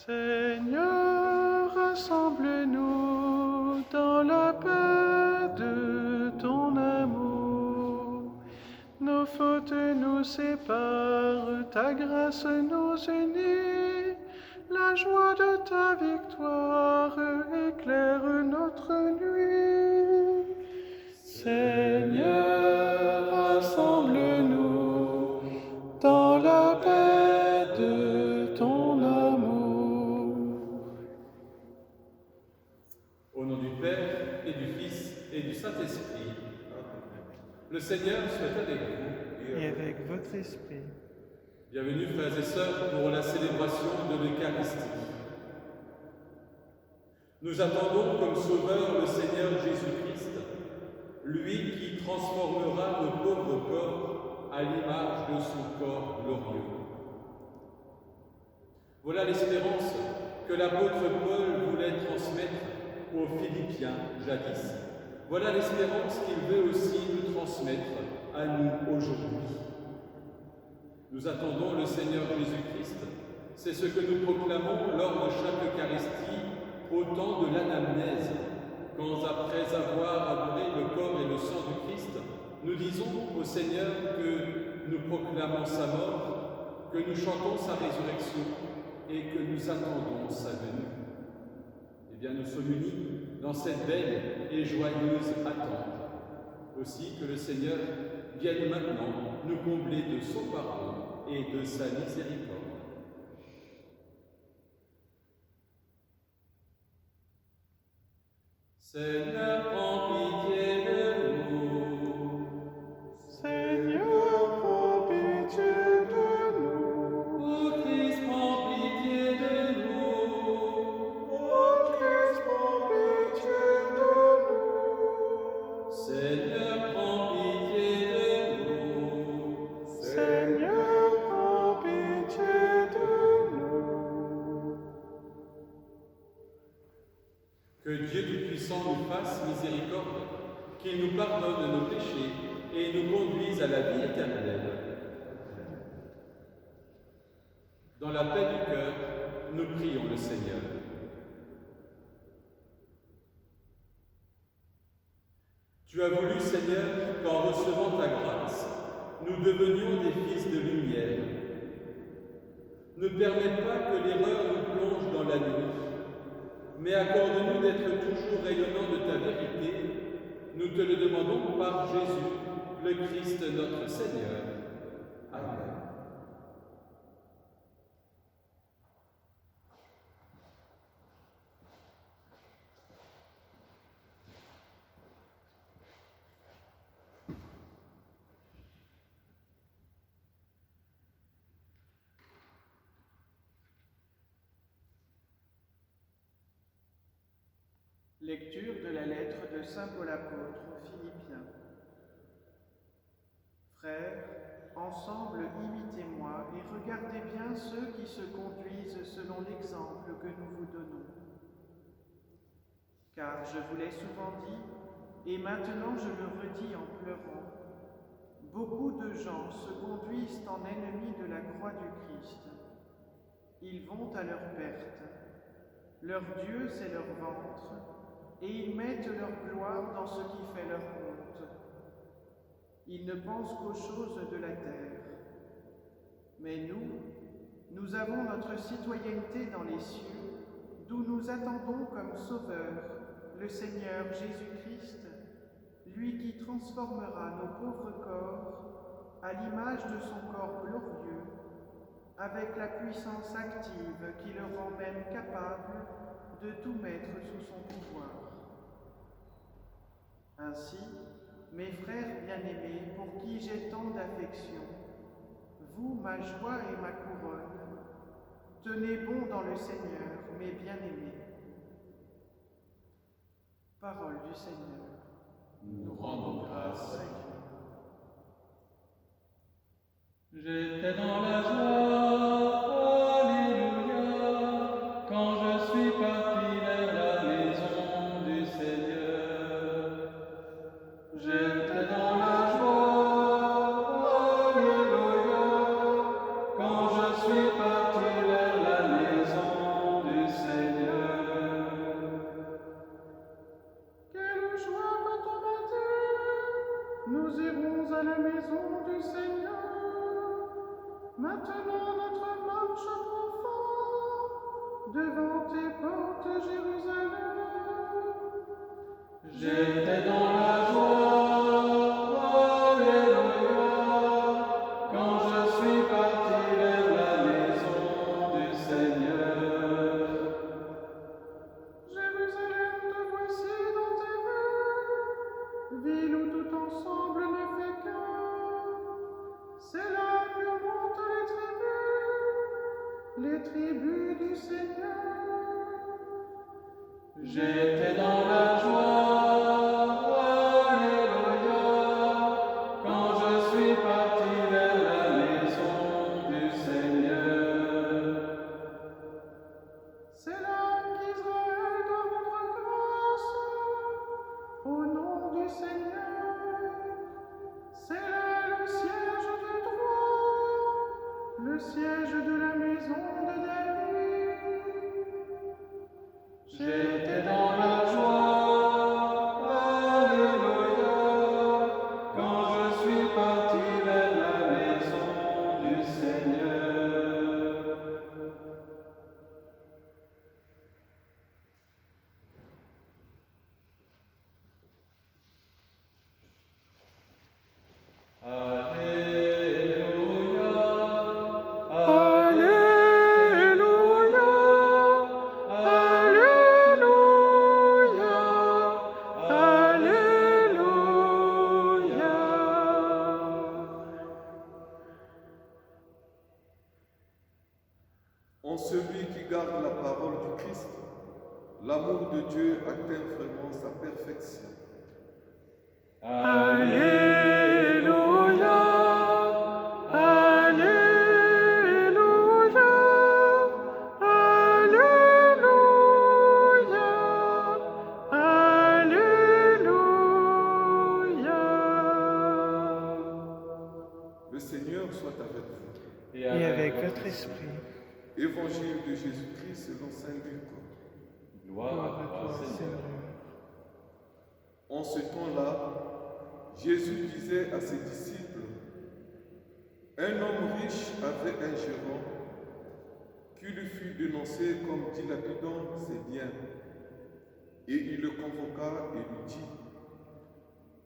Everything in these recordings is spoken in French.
Seigneur, rassemble-nous dans la paix de ton amour. Nos fautes nous séparent, ta grâce nous unit. La joie de ta victoire éclaire notre nuit. Seigneur, rassemble-nous dans la paix de ton amour. Au nom du Père et du Fils et du Saint-Esprit, le Seigneur soit avec vous. Et avec votre esprit. Bienvenue, frères et sœurs, pour la célébration de l'Eucharistie. Nous attendons comme Sauveur le Seigneur Jésus-Christ, lui qui transformera nos pauvres corps à l'image de son corps glorieux. Voilà l'espérance que l'apôtre Paul voulait transmettre aux Philippiens jadis. Voilà l'espérance qu'il veut aussi nous transmettre à nous aujourd'hui. Nous attendons le Seigneur Jésus-Christ. C'est ce que nous proclamons lors de chaque Eucharistie au temps de l'anamnèse, quand après avoir adoré le corps et le sang du Christ, nous disons au Seigneur que nous proclamons sa mort, que nous chantons sa résurrection et que nous attendons sa venue. Eh bien, nous sommes unis dans cette belle et joyeuse attente. Aussi que le Seigneur vienne maintenant nous combler de son pardon et de sa miséricorde. Seigneur, prends pitié de nous. Seigneur, prends pitié de nous. Ô Christ, prends pitié de nous. Ô Christ, prends pitié de nous. Seigneur, prends pitié de nous. Seigneur, prends pitié de nous. Que Dieu Tout-Puissant nous fasse miséricorde, qu'il nous pardonne nos péchés et nous conduise à la vie éternelle. Dans la paix du cœur, nous prions le Seigneur. Tu as voulu, Seigneur, qu'en recevant ta grâce, nous devenions des fils de lumière. Ne permets pas que l'erreur nous plonge dans la nuit, mais accorde-nous d'être toujours rayonnants de ta vérité. Nous te le demandons par Jésus, le Christ notre Seigneur. Amen. Lecture de la lettre de saint Paul apôtre aux Philippiens. Frères, ensemble imitez-moi et regardez bien ceux qui se conduisent selon l'exemple que nous vous donnons. Car je vous l'ai souvent dit, et maintenant je le redis en pleurant, beaucoup de gens se conduisent en ennemis de la croix du Christ. Ils vont à leur perte. Leur Dieu, c'est leur ventre, et ils mettent leur gloire dans ce qui fait leur honte. Ils ne pensent qu'aux choses de la terre. Mais nous avons notre citoyenneté dans les cieux, d'où nous attendons comme Sauveur le Seigneur Jésus-Christ, lui qui transformera nos pauvres corps à l'image de son corps glorieux, avec la puissance active qui le rend même capable de tout mettre sous son pouvoir. Ainsi, mes frères bien-aimés, pour qui j'ai tant d'affection, vous, ma joie et ma couronne, tenez bon dans le Seigneur, mes bien-aimés. Parole du Seigneur. Nous rendons grâce. J'étais dans la joie, alléluia, quand je suis parti vers la maison du Seigneur. J'étais dans la joie, alléluia, quand je suis parti vers la maison maintenant notre marche profonde devant tes portes, Jérusalem. J'étais dans la joie, alléluia, quand je suis parti vers la maison du Seigneur. Jérusalem, te voici dans tes murs, ville où tout ensemble ne fait qu'un. C'est là que montent les tribus du Seigneur. J'étais dans la joie, alléluia, quand je suis parti vers la maison du Seigneur. C'est là qu'Israël doit rendre grâce au nom du Seigneur. C'est là le siège de droit, le siège de la maison de David. J'étais dans la joie, alléluia, quand je suis parti vers la maison du Seigneur. Alléluia, Alléluia, Alléluia, En celui qui garde la parole du Christ, l'amour de Dieu atteint vraiment sa perfection. Alléluia, Alléluia, Alléluia, Alléluia. Le Seigneur soit avec vous. Et avec votre esprit. Évangile de Jésus-Christ selon saint Luc. Gloire à toi, Seigneur. En ce temps-là, Jésus disait à ses disciples, un homme riche avait un gérant qui lui fut dénoncé comme dilapidant ses biens. Et il le convoqua et lui dit,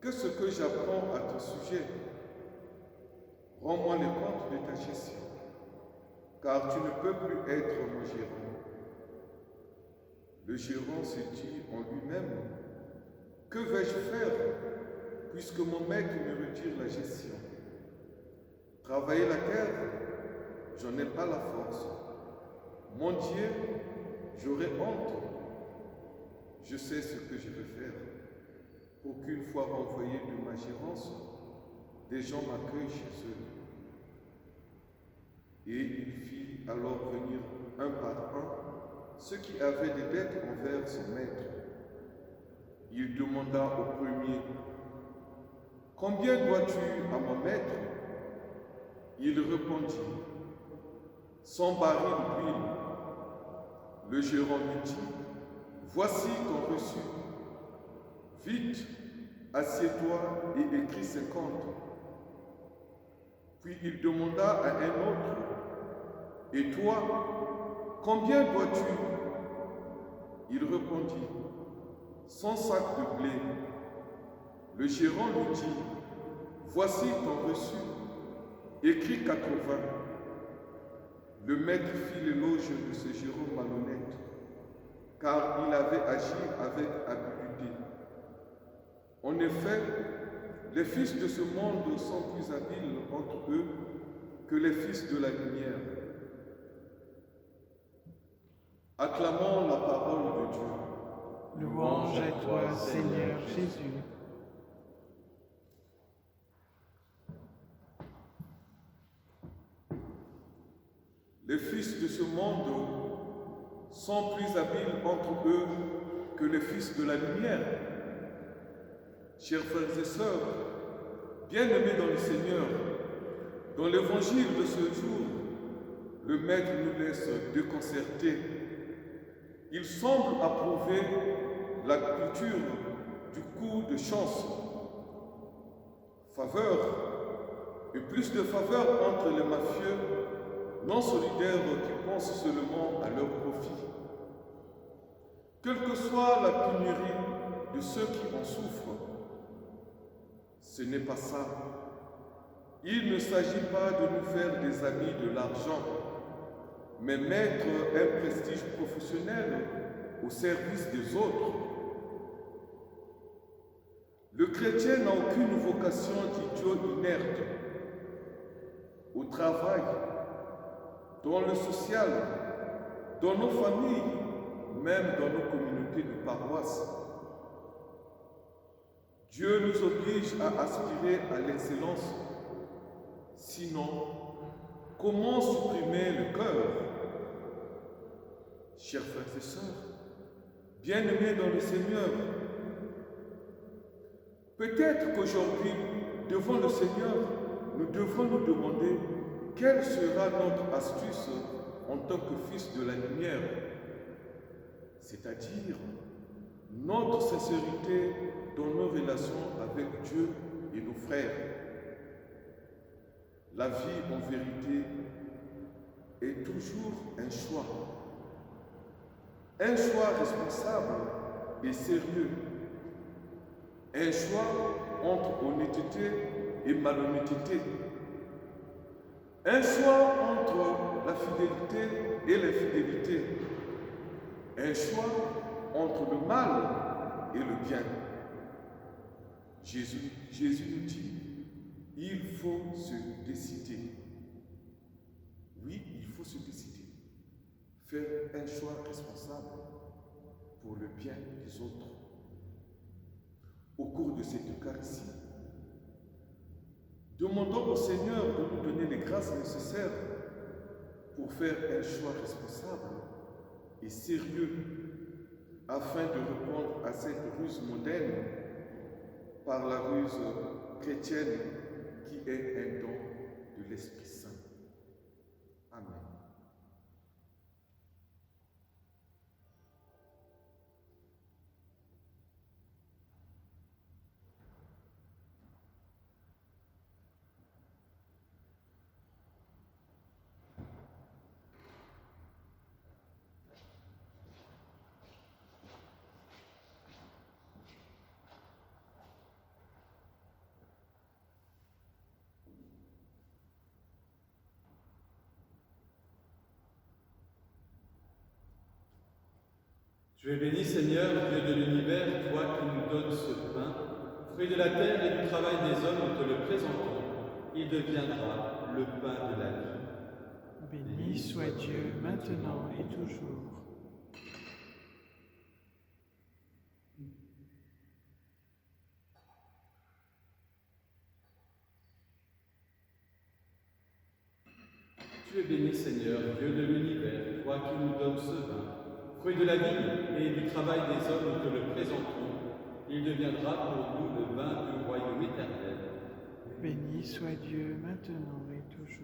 qu'est-ce que j'apprends à ton sujet? Rends-moi les comptes de ta gestion, car tu ne peux plus être mon gérant. Le gérant se dit en lui-même, que vais-je faire puisque mon maître me retire la gestion? Travailler la terre, je n'ai pas la force. Mon Dieu, j'aurai honte. Je sais ce que je vais faire pour qu'une fois renvoyé de ma gérance, des gens m'accueillent chez eux. Et il fit alors venir un par un ceux qui avaient des dettes envers son maître. Il demanda au premier, « Combien dois-tu à mon maître ?» Il répondit, « 100 barils d'huile. » Le gérant lui dit, « Voici ton reçu. Vite, assieds-toi et écris 50. » Puis il demanda à un autre, « Et toi, combien dois-tu » Il répondit, 100 sacs de blé. Le gérant lui dit, voici ton reçu, écris 80. Le maître fit l'éloge de ce gérant malhonnête, car il avait agi avec habileté. En effet, les fils de ce monde sont plus habiles entre eux que les fils de la lumière. Acclamons la parole de Dieu. Louange à toi, Seigneur Jésus. Les fils de ce monde sont plus habiles entre eux que les fils de la lumière. Chers frères et sœurs, bien-aimés dans le Seigneur, dans l'évangile de ce jour, le Maître nous laisse déconcertés. Il semble approuver la culture du coup de chance. Faveur et plus de faveur entre les mafieux non solidaires qui pensent seulement à leur profit. Quelle que soit la pénurie de ceux qui en souffrent, ce n'est pas ça. Il ne s'agit pas de nous faire des amis de l'argent, mais mettre un prestige professionnel au service des autres. Le chrétien n'a aucune vocation d'idiot inerte. Au travail, dans le social, dans nos familles, même dans nos communautés de paroisse. Dieu nous oblige à aspirer à l'excellence. Sinon, comment supprimer le cœur? Chers frères et sœurs, bien-aimés dans le Seigneur, peut-être qu'aujourd'hui, devant le Seigneur, nous devrons nous demander quelle sera notre astuce en tant que fils de la lumière, c'est-à-dire notre sincérité dans nos relations avec Dieu et nos frères. La vie, en vérité, est toujours un choix. Un choix responsable et sérieux. Un choix entre honnêteté et malhonnêteté. Un choix entre la fidélité et l'infidélité. Un choix entre le mal et le bien. Jésus nous dit, il faut se décider. Oui, il faut se décider. Faire un choix responsable pour le bien des autres. Au cours de cette Eucharistie, demandons au Seigneur de nous donner les grâces nécessaires pour faire un choix responsable et sérieux afin de répondre à cette ruse moderne par la ruse chrétienne qui est un don de l'Esprit Saint. Amen. Tu es béni, Seigneur, Dieu de l'univers, toi qui nous donnes ce pain, fruit de la terre et du travail des hommes, nous te le présentons. Il deviendra le pain de la vie. Béni soit Dieu, maintenant et toujours. Tu es béni, Seigneur, Dieu de l'univers, toi qui nous donnes ce pain, fruit de la vigne et du travail des hommes, nous te le présentons. Il deviendra pour nous le vin du royaume éternel. Béni soit Dieu, maintenant et toujours.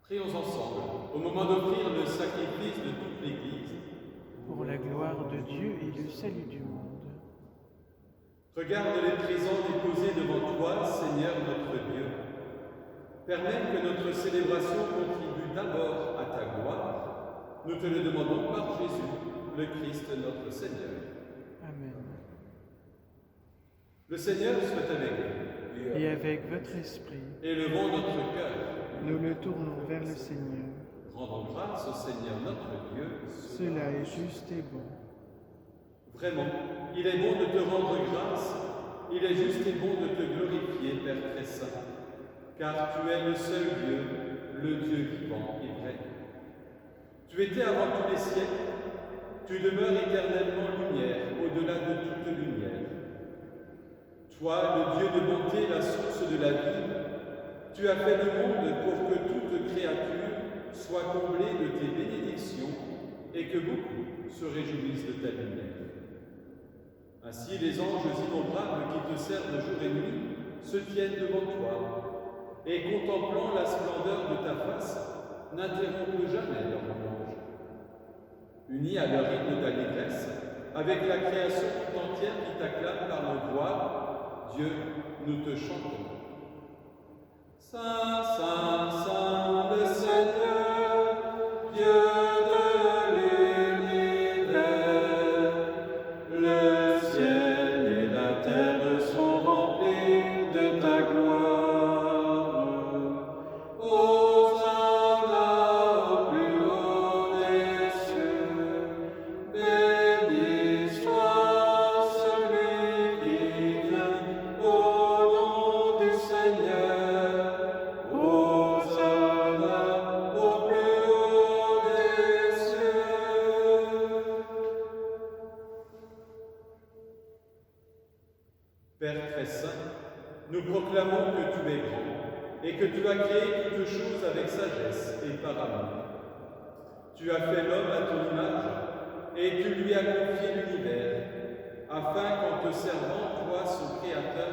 Prions ensemble, au moment d'offrir le sacrifice de toute l'Église, Pour la gloire de Dieu et le salut du monde. regarde les présents déposés devant toi, Seigneur notre Dieu. Permets que notre célébration contribue d'abord à ta gloire. Nous te le demandons par Jésus, le Christ notre Seigneur. Amen. Le Seigneur soit avec vous. Et avec votre esprit, Élevons notre cœur. nous le tournons vers le Seigneur. Rendons grâce au Seigneur notre Dieu. Cela est juste et bon. Vraiment, il est bon de te rendre grâce, il est juste et bon de te glorifier, Père très saint, car tu es le seul Dieu, le Dieu vivant et vrai. Tu étais avant tous les siècles, tu demeures éternellement lumière, au-delà de toute lumière. Toi, le Dieu de bonté, la source de la vie, tu as fait le monde pour que toute créature soit comblée de tes bénédictions et que beaucoup se réjouissent de ta lumière. Ainsi, les anges innombrables qui te servent jour et nuit se tiennent devant toi, et contemplant la splendeur de ta face, n'interrompent jamais leur louange. Unis à leur hymne d'allégresse, avec la création tout entière qui t'acclame par nos voix, Dieu, nous te chantons. Saint, Saint, Saint, le Seigneur, Dieu de l'univers, le ciel et la terre sont remplis de ta gloire. Hosanna au plus haut des cieux, béni soit celui qui vient au nom du Seigneur. Hosanna au plus haut des cieux. Père très saint, nous proclamons que tu es grand et que tu as créé toutes choses avec sagesse et par amour. Tu as fait l'homme à ton image et tu lui as confié l'univers, afin qu'en te servant, toi, son Créateur,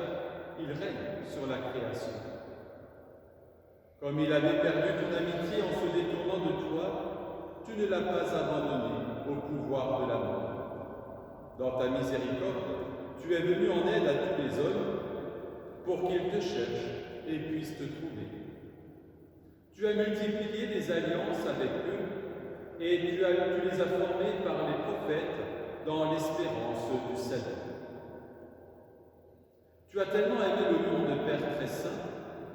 il règne sur la création. Comme il avait perdu ton amitié en se détournant de toi, tu ne l'as pas abandonné au pouvoir de la mort. Dans ta miséricorde, tu es venu en aide à tous les hommes pour qu'ils te cherchent et puissent te trouver. Tu as multiplié des alliances avec eux et tu les as formés par les prophètes dans l'espérance du salut. Tu as tellement aimé le monde, Père très saint,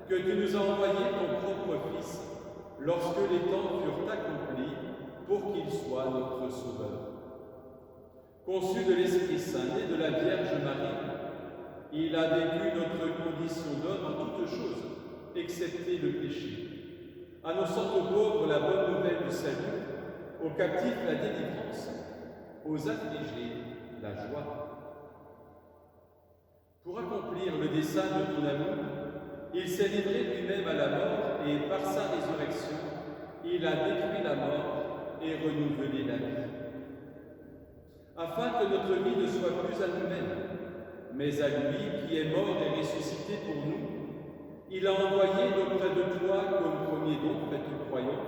que tu nous as envoyé ton propre Fils lorsque les temps furent accomplis pour qu'il soit notre Sauveur. Conçu de l'Esprit Saint, né de la Vierge Marie, il a vécu notre condition d'homme en toutes choses, excepté le péché, annonçant aux pauvres la bonne nouvelle du salut, aux captifs la délivrance, aux affligés la joie. Pour accomplir le dessein de ton amour, il s'est livré lui-même à la mort et par sa résurrection, il a détruit la mort et renouvelé la vie. Afin que notre vie ne soit plus à nous-mêmes, mais à lui qui est mort et ressuscité pour nous, il a envoyé auprès de toi comme premier don fait aux croyants,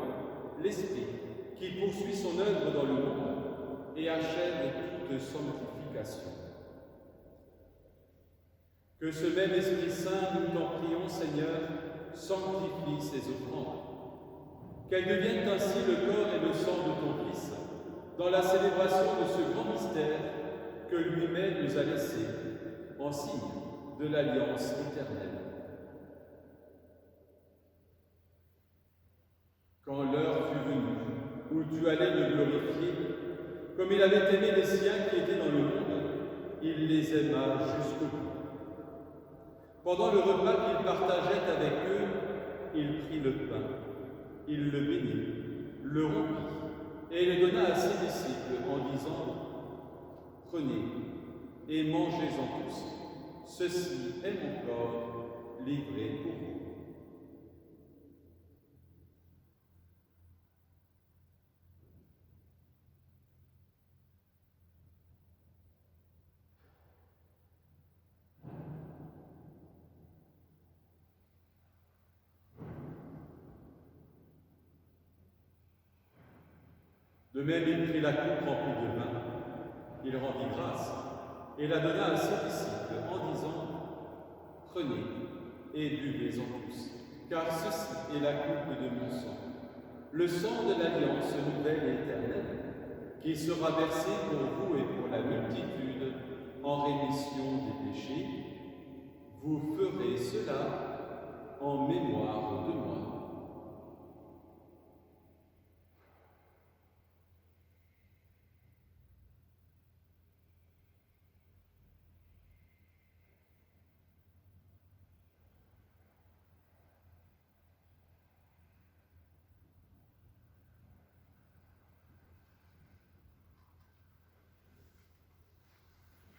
l'Esprit qui poursuit son œuvre dans le monde et achève toute sanctification. Que ce même Esprit Saint, nous t'en prions, Seigneur, sanctifie ces offrandes, qu'elles deviennent ainsi le corps et le sang de ton Fils, dans la célébration de ce grand mystère que lui-même nous a laissé en signe de l'alliance éternelle. Quand l'heure fut venue où tu allais le glorifier, comme il avait aimé les siens qui étaient dans le monde, il les aima jusqu'au bout. Pendant le repas qu'il partageait avec eux, il prit le pain, il le bénit, le rompit et le donna à ses disciples en disant « Prenez et mangez-en tous, ceci est mon corps livré pour vous. » De même, il prit la coupe remplie de vin, il rendit grâce et la donna à ses disciples en disant « Prenez et buvez-en tous, car ceci est la coupe de mon sang, le sang de l'alliance nouvelle et éternelle, qui sera versé pour vous et pour la multitude en rémission des péchés. Vous ferez cela en mémoire de moi. »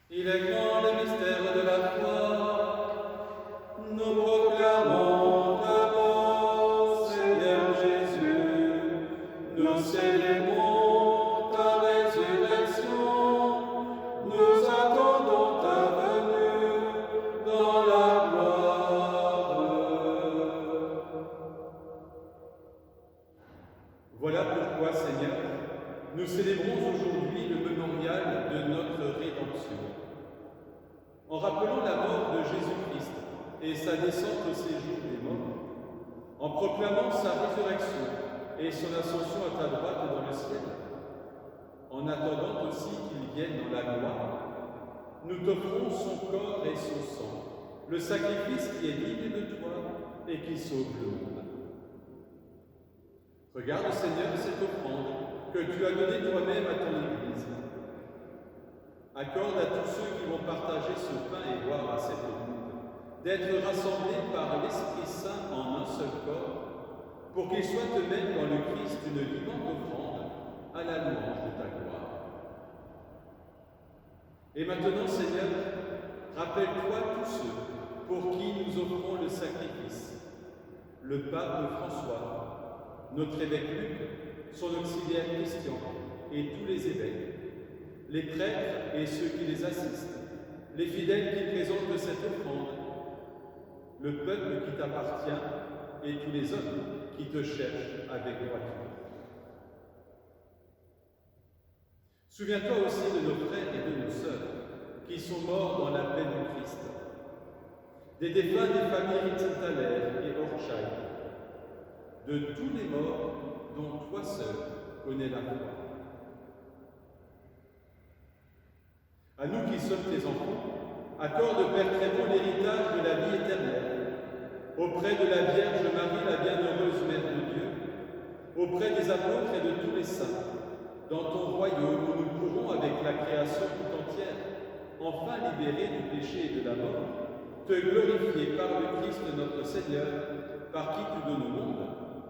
Il est grand le mystère de la foi. Nous proclamons d'abord, Seigneur Jésus, nous célébrons rédemption. En rappelant la mort de Jésus-Christ et sa descente au séjour des morts, en proclamant sa résurrection et son ascension à ta droite dans le ciel, en attendant aussi qu'il vienne dans la gloire, nous t'offrons son corps et son sang, le sacrifice qui est digne de toi et qui sauve le monde. Regarde, Seigneur, cette offrande que tu as donnée toi-même à ton Église. Accorde à tous ceux qui vont partager ce pain et boire à cette coupe d'être rassemblés par l'Esprit Saint en un seul corps, pour qu'ils soient eux-mêmes dans le Christ une vivante offrande à la louange de ta gloire. Et maintenant, Seigneur, rappelle-toi tous ceux pour qui nous offrons le sacrifice, le pape François, notre évêque Luc, son auxiliaire Christian et tous les évêques, les prêtres et ceux qui les assistent, les fidèles qui présentent cette offrande, le peuple qui t'appartient et tous les hommes qui te cherchent avec droiture. Souviens-toi aussi de nos frères et de nos sœurs qui sont morts dans la paix du Christ, des défunts des familles Ritzenthaler et Orchaï, de tous les morts dont toi seul connais la foi. À nous qui sommes tes enfants, accorde, Père très bon, l'héritage de la vie éternelle, auprès de la Vierge Marie, la bienheureuse Mère de Dieu, auprès des apôtres et de tous les saints, dans ton royaume où nous pourrons, avec la création tout entière, enfin libérés du péché et de la mort, te glorifier par le Christ notre Seigneur, par qui tu donnes au monde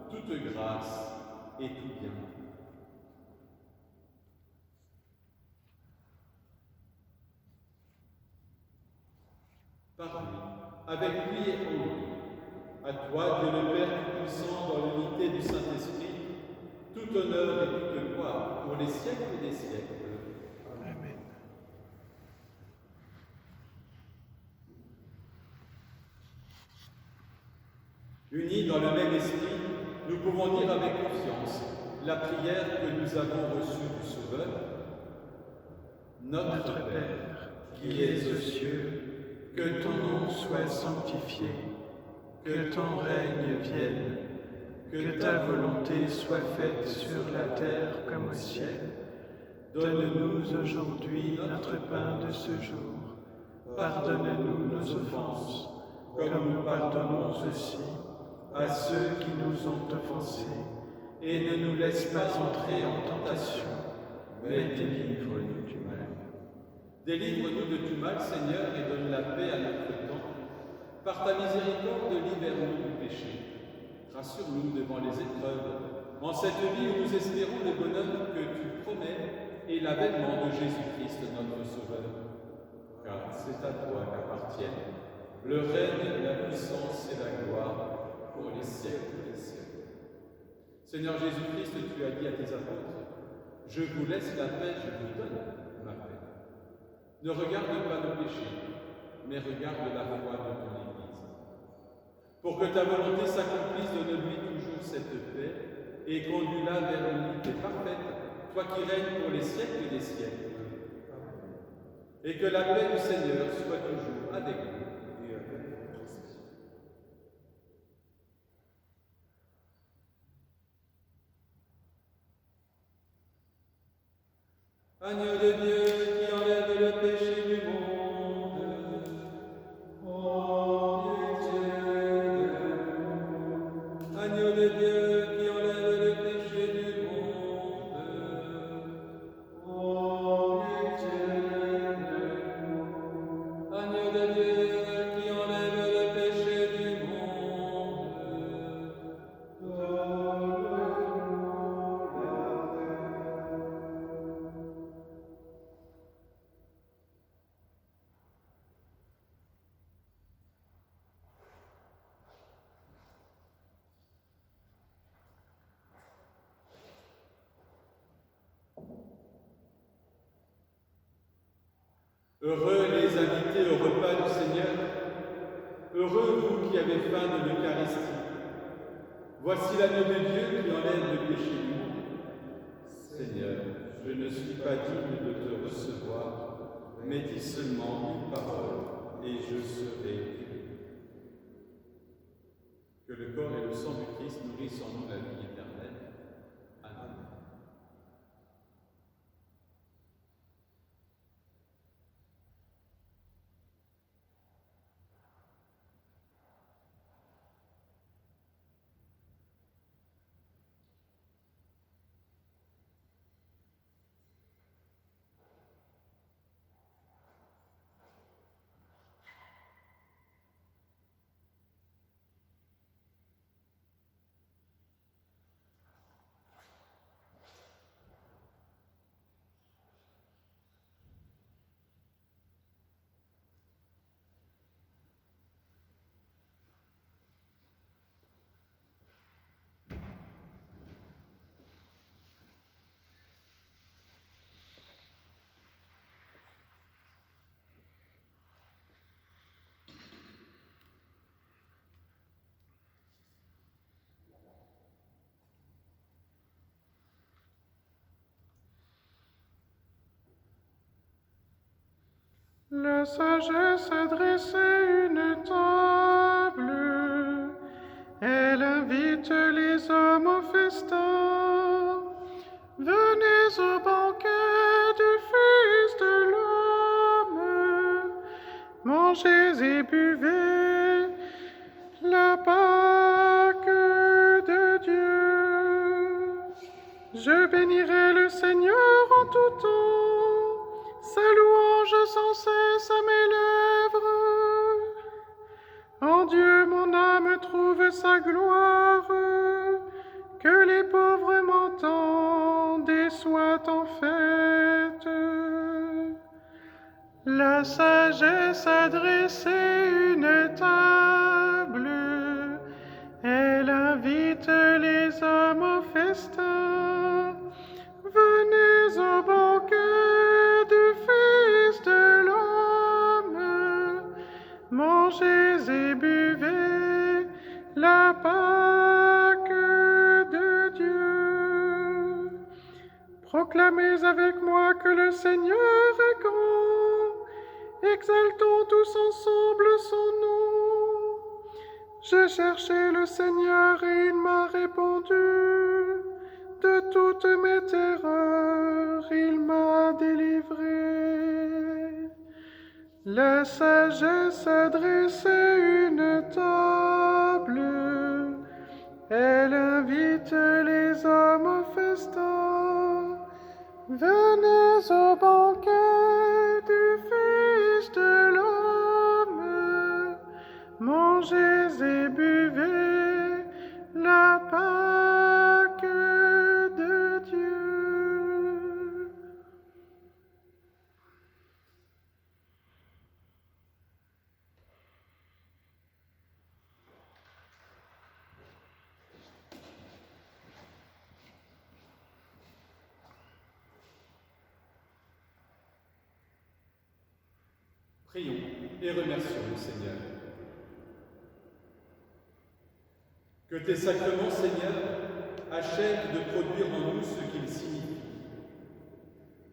toute grâce et tout bien. Par lui, avec lui et en lui, à toi, Dieu le Père Tout-Puissant, dans l'unité du Saint-Esprit, tout honneur et toute gloire pour les siècles des siècles. Amen. Unis dans le même esprit, nous pouvons dire avec confiance la prière que nous avons reçue du Sauveur. Notre Père, qui es aux cieux, que ton nom soit sanctifié, que ton règne vienne, que ta volonté soit faite sur la terre comme au ciel. Donne-nous aujourd'hui notre pain de ce jour. Pardonne-nous nos offenses, comme nous pardonnons aussi à ceux qui nous ont offensés. Et ne nous laisse pas entrer en tentation, mais délivre-nous du mal. Délivre-nous de tout mal, Seigneur, et donne la paix à notre temps. Par ta miséricorde, libère-nous du péché. Rassure-nous devant les épreuves, en cette vie où nous espérons le bonheur que tu promets et l'avènement de Jésus-Christ, notre Sauveur. Car c'est à toi qu'appartiennent le règne, la puissance et la gloire pour les siècles des siècles. Seigneur Jésus-Christ, tu as dit à tes apôtres, « Je vous laisse la paix, je vous donne ma paix. » Ne regarde pas nos péchés, mais regarde la foi de ton Église. Pour que ta volonté s'accomplisse, donne-lui toujours cette paix et conduis-la vers l'unité parfaite, toi qui règnes pour les siècles des siècles. Et que la paix du Seigneur soit toujours avec vous et avec votre esprit. Agneau de Dieu qui enlève le péché du monde, ô Dieu, agneau de Dieu qui enlève le péché du monde, ô Dieu, agneau de Dieu qui enlève le péché du monde, donne-nous la paix. Heureux les invités au repas du Seigneur, heureux vous qui avez faim de l'Eucharistie. Voici l'agneau de Dieu qui enlève le péché du monde. Seigneur, je ne suis pas digne de te recevoir, mais dis seulement une parole, et je serai guéri. Que le corps et le sang du Christ nourrissent en nous la vie éternelle. Amen. La sagesse a dressé une table, elle invite les hommes au festin. Venez au banquet du Fils de l'homme, mangez et buvez la Pâque de Dieu. Je bénirai le Seigneur en tout temps, sa louange sans cesse à mes lèvres. En Dieu mon âme trouve sa gloire, que les pauvres m'entendent et soient en fête. La sagesse a dressé une table, elle invite les hommes au festin. Venez au banquet du Fils de l'homme, mangez et buvez la Pâque de Dieu. Proclamez avec moi que le Seigneur est grand, exaltons tous ensemble son nom. J'ai cherché le Seigneur et il m'a répondu. De toutes mes terreurs, il m'a délivré. La sagesse a dressé une table, elle invite les hommes au festin. Venez au banquet du Fils de l'homme, mangez et buvez la Pâque de Dieu. Prions et remercions le Seigneur. Que tes sacrements, Seigneur, achèvent de produire en nous ce qu'ils signifient,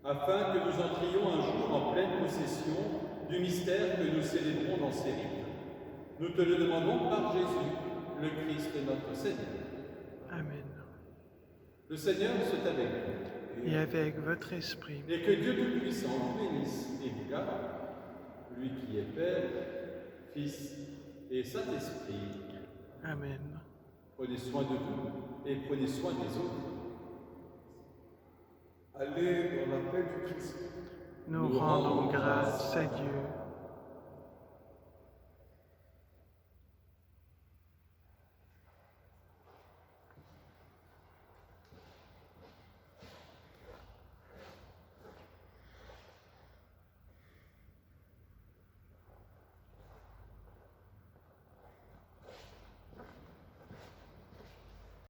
afin que nous entrions un jour en pleine possession du mystère que nous célébrons dans ces rites. Nous te le demandons par Jésus, le Christ notre Seigneur. Amen. Le Seigneur soit avec vous. Et avec votre esprit. Et que Dieu Tout-Puissant vous bénisse et vous garde, lui qui est Père, Fils et Saint-Esprit. Amen. Prenez soin de vous et prenez soin des autres. Allez dans la paix du Christ. Nous rendons grâce à Dieu.